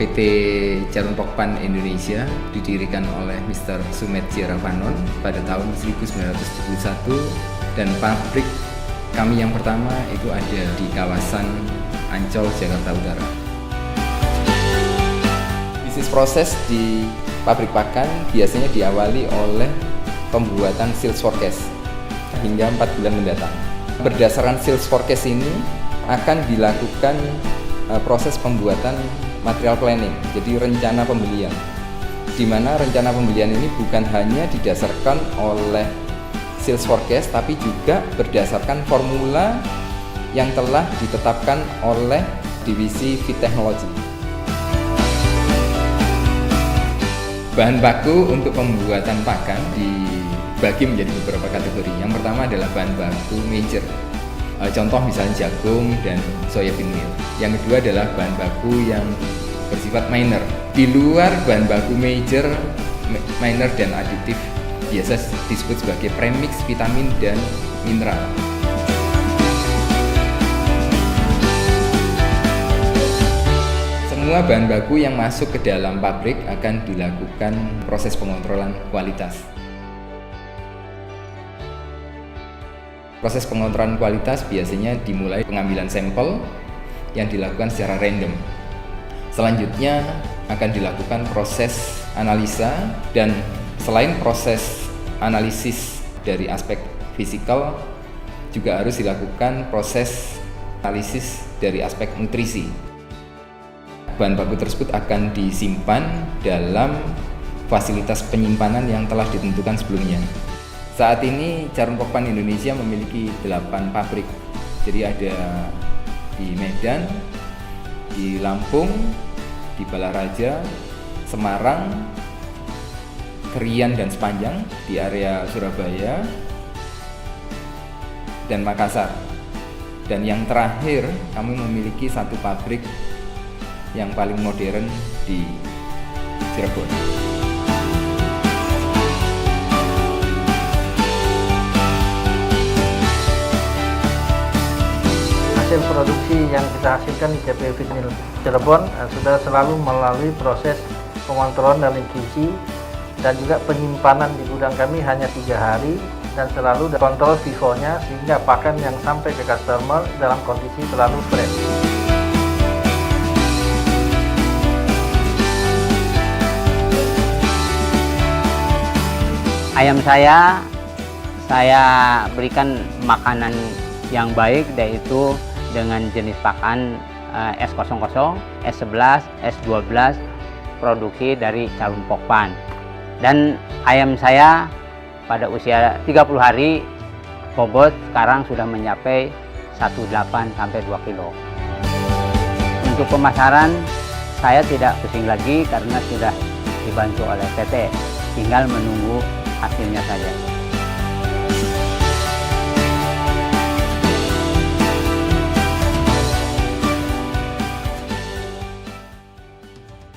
PT Charoen Pokpan Indonesia didirikan oleh Mr. Sumet Djieravanon pada tahun 1971 dan pabrik kami yang pertama itu ada di kawasan Ancol, Jakarta Utara. Bisnis proses di pabrik pakan biasanya diawali oleh pembuatan sales forecast hingga 4 bulan mendatang. Berdasarkan sales forecast ini akan dilakukan proses pembuatan material planning, jadi rencana pembelian. Di mana rencana pembelian ini bukan hanya didasarkan oleh sales forecast, tapi juga berdasarkan formula yang telah ditetapkan oleh divisi Feed Technology. Bahan baku untuk pembuatan pakan dibagi menjadi beberapa kategori. Yang pertama adalah bahan baku major. Contoh misalnya jagung dan soybean meal. Yang kedua adalah bahan baku yang bersifat minor. Di luar bahan baku major, minor dan aditif biasa disebut sebagai premix, vitamin dan mineral. Semua bahan baku yang masuk ke dalam pabrik akan dilakukan proses pengontrolan kualitas. Proses pengontrolan kualitas biasanya dimulai pengambilan sampel yang dilakukan secara random. Selanjutnya akan dilakukan proses analisa, dan selain proses analisis dari aspek fisikal, juga harus dilakukan proses analisis dari aspek nutrisi. Bahan baku tersebut akan disimpan dalam fasilitas penyimpanan yang telah ditentukan sebelumnya. Saat ini Charoen Pokpan Indonesia memiliki 8 pabrik. Jadi ada di Medan, di Lampung, di Balaraja, Semarang, Krian dan Sepanjang di area Surabaya, dan Makassar. Dan yang terakhir, kami memiliki 1 pabrik yang paling modern di Cirebon. Hasil produksi yang kita hasilkan di CPO Feed Mill Cirebon sudah selalu melalui proses pengontrolan dari QC, dan juga penyimpanan di gudang kami hanya 3 hari, dan selalu kontrol FIFO-nya sehingga pakan yang sampai ke customer dalam kondisi selalu fresh. Ayam saya berikan makanan yang baik, yaitu dengan jenis pakan S00, S11, S12 produksi dari Charoen Pokpan. Dan ayam saya pada usia 30 hari bobot sekarang sudah mencapai 1,8 sampai 2 kilo. Untuk pemasaran saya tidak pusing lagi karena sudah dibantu oleh PT, tinggal menunggu hasilnya saja.